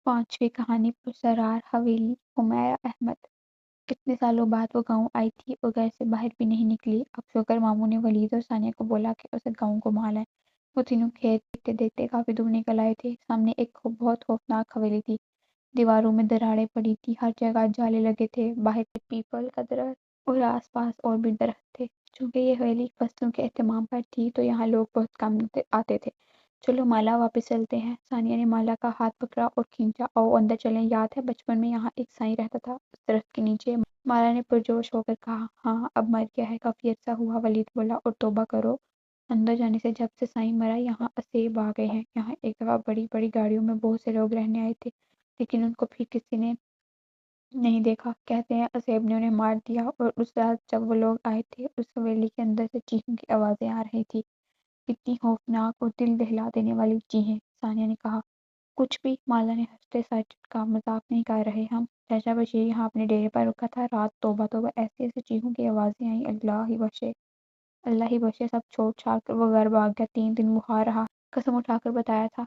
5ویں کہانی پرسرار حویلی حمیرہ احمد۔ کتنے سالوں بعد وہ گاؤں آئی تھی اور گھر سے باہر بھی نہیں نکلی۔ اب شوگر ماموں نے ولید اور ثانیہ کو بولا کہ اسے گاؤں گھما لائیں۔ وہ تینوں کھیت دیکھتے دیکھتے کافی دور نکل آئے تھے۔ سامنے ایک بہت خوفناک حویلی تھی۔ دیواروں میں دراڑیں پڑی تھیں، ہر جگہ جالے لگے تھے، باہر پیپل کا درخت اور آس پاس اور بھی درخت تھے۔ چونکہ یہ حویلی فصلوں کے اہتمام پر تھی تو یہاں لوگ بہت کم آتے تھے۔ چلو مالا واپس چلتے ہیں۔ ثانیہ نے مالا کا ہاتھ پکڑا اور کھینچا۔ آؤ اندر چلیں، یاد ہے بچپن میں یہاں ایک سائیں رہتا تھا اس درخت کے نیچے؟ مالا نے پرجوش ہو کر کہا۔ ہاں اب مر گیا ہے، کافی عرصہ ہوا، ولید بولا۔ اور توبہ کرو، اندر جانے سے جب سے سائیں مرا یہاں اسیب آ گئے ہیں۔ یہاں ایک دفعہ بڑی بڑی گاڑیوں میں بہت سے لوگ رہنے آئے تھے، لیکن ان کو پھر کسی نے نہیں دیکھا۔ کہتے ہیں اسیب نے انہیں مار دیا۔ اور اس رات جب وہ لوگ آئے تھے اس حویلی کے اندر سے چیخوں کی آوازیں آ رہی تھی، کتنی خوفناک اور دل دہلا دینے والی چیخیں۔ ثانیہ نے کہا۔ کچھ بھی، مالا نے ہنستے ساتھ کہا، مذاق نہیں کر رہے ہم۔ چاچا بشیر یہاں اپنے ڈیرے پر رکا تھا رات، توبہ توبہ، ایسی ایسی چیخوں کی آوازیں آئیں، اللہ ہی بخشے، اللہ ہی بخشے۔ سب چھوڑ چھاڑ کر وہ گھر بھاگ گیا، 3 دن بخار رہا، قسم اٹھا کر بتایا تھا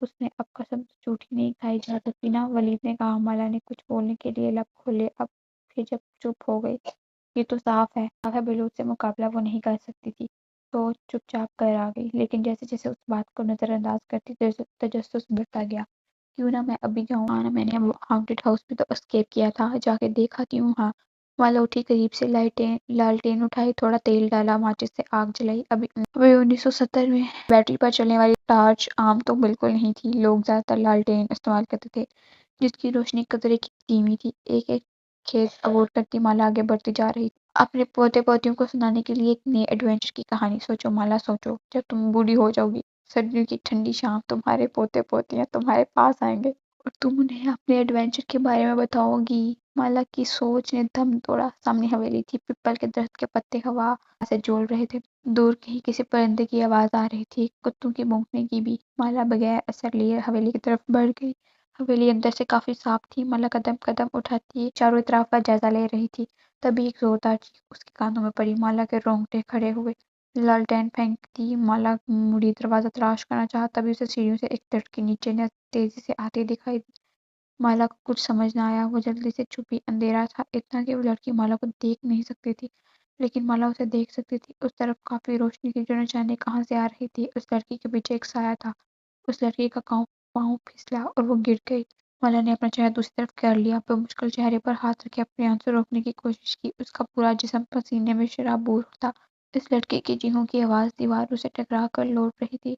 اس نے۔ اب قسم تو جھوٹی نہیں کھائی جا سکتی نا، ولید نے کہا۔ مالا نے کچھ بولنے کے لیے لب کھولے، اب پھر جب چپ ہو گئی۔ یہ تو صاف ہے بلوچ سے مقابلہ وہ نہیں کر سکتی تھی، تو چپ چاپ کر آ گئی۔ لیکن جیسے جیسے اس بات کو نظر انداز کرتی تجسس بڑھتا گیا۔ کیوں نہ میں ابھی جاؤں؟ ہاں میں نے ہانٹڈ ہاؤس میں تو اسکیپ کیا تھا، جا کے دیکھ آتی ہوں۔ ہاں مالا اٹھی، قریب سے لالٹین اٹھائی، تھوڑا تیل ڈالا، ماچس سے آگ جلائی۔ ابھی 1970 میں بیٹری پر چلنے والی ٹارچ عام تو بالکل نہیں تھی، لوگ زیادہ تر لالٹین استعمال کرتے تھے جس کی روشنی قطرے کی دھیمی تھی۔ ایک ایک کھیت عبور کرتی مالا آگے بڑھتی جا رہی تھی، اپنے پوتے پوتیوں کو سنانے کے لیے ایک نئے ایڈونچر کی کہانی۔ سوچو مالا سوچو، جب تم بوڑھی ہو جاؤ گی، سردیوں کی ٹھنڈی شام، تمہارے پوتے پوتیاں تمہارے پاس آئیں گے اور تم انہیں اپنے ایڈونچر کے بارے میں بتاؤ گی۔ مالا کی سوچ نے دم توڑا۔ سامنے حویلی تھی، پیپل کے درخت کے پتے ہوا سے جول رہے تھے، دور کہیں کسی پرندے کی آواز آ رہی تھی، کتوں کی بھونکنے کی بھی۔ مالا بغیر اثر لیے حویلی کی طرف بڑھ گئی۔ حویلی اندر سے کافی صاف تھی۔ مالا قدم قدم اٹھاتی چاروں اطراف کا جائزہ لے رہی تھی، تبھی ایک زوردار چیخ اس کے کانوں میں پڑی۔ مالا کے رونگٹے کھڑے ہوئے۔ لالٹین پھینکتی مالا مڑی، دروازہ تلاش کرنا چاہا، تبھی اسے سیڑھیوں سے ایک درخت کے نیچے نے تیزی سے آتی دکھائی دی۔ مالا کو کچھ سمجھ نہ آیا، وہ جلدی سے چھپی۔ اندھیرا تھا، اتنا کہ وہ لڑکی مالا کو دیکھ نہیں سکتی تھی، لیکن مالا اسے دیکھ سکتی تھی۔ اس طرف کافی روشنی تھی جو نہ جانے کہاں سے آ رہی تھی۔ اس لڑکی کے پیچھے ایک سایہ تھا۔ اس لڑکی کا پاؤں پھسلا اور وہ گر گئی۔ مالا نے اپنا چہرہ دوسری طرف کر لیا، بمشکل چہرے پر ہاتھ رکھے اپنے آنسو روکنے کی کوشش کی۔ اس کا پورا جسم پسینے میں شرابور تھا۔ اس لڑکی کی چیخوں کی آواز دیواروں سے ٹکرا کر لوٹ رہی تھی۔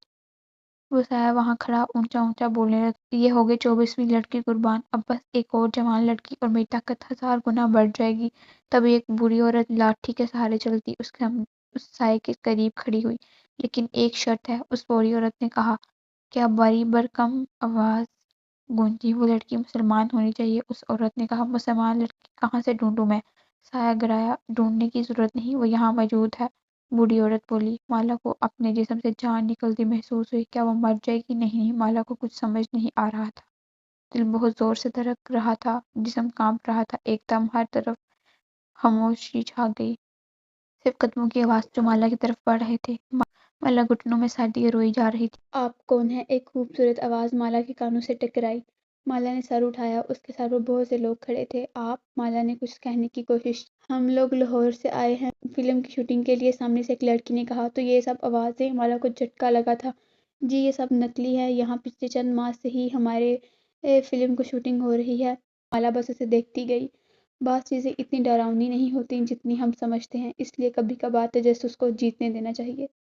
وہ سایہ وہاں کھڑا اونچا اونچا بولنے لگا، یہ ہوگی 24ویں لڑکی قربان، اب بس ایک اور جوان لڑکی اور میری طاقت 1000 گنا بڑھ جائے گی۔ تبھی ایک بوڑھی عورت لاٹھی کے سہارے چلتی اس سائے کے قریب کھڑی ہوئی۔ لیکن ایک شرط ہے، اس بوڑھی عورت نے کہا۔ کیا باری برکم آواز گونجی۔ وہ لڑکی مسلمان ہونی چاہیے، اس عورت نے کہا۔ مسلمان لڑکی کہاں سے ڈھونڈوں میں؟ سایہ گرایا، ڈھونڈنے کی ضرورت نہیں، وہ یہاں موجود ہے، بوڑھی عورت بولی۔ مالا کو اپنے جسم سے جان نکلتی محسوس ہوئی۔ کیا وہ مر جائے گی؟ نہیں، مالا کو کچھ سمجھ نہیں آ رہا تھا۔ دل بہت زور سے دھڑک رہا تھا، جسم کانپ رہا تھا۔ ایک دم ہر طرف خاموشی چھا گئی، صرف قدموں کی آواز جو مالا کی طرف بڑھ رہے تھے۔ مالا گھٹنوں میں سر دیے روئی جا رہی تھی۔ آپ کون ہیں؟ ایک خوبصورت آواز مالا کے کانوں سے ٹکرائی۔ مالا نے سر اٹھایا، اس کے ساتھ بہت سے لوگ کھڑے تھے۔ آپ؟ مالا نے کچھ کہنے کی کوشش کی۔ ہم لوگ لاہور سے آئے ہیں فلم کی شوٹنگ کے لیے، سامنے سے ایک لڑکی نے کہا۔ تو یہ سب آوازیں؟ مالا کو جھٹکا لگا تھا۔ جی یہ سب نکلی ہے، یہاں پچھلے چند ماہ سے ہی ہمارے فلم کی شوٹنگ ہو رہی ہے۔ مالا بس اسے دیکھتی گئی۔ بعض چیزیں اتنی ڈراؤنی نہیں ہوتیں جتنی ہم سمجھتے ہیں، اس لیے کبھی کبھار تجسس کو جیتنے دینا چاہیے۔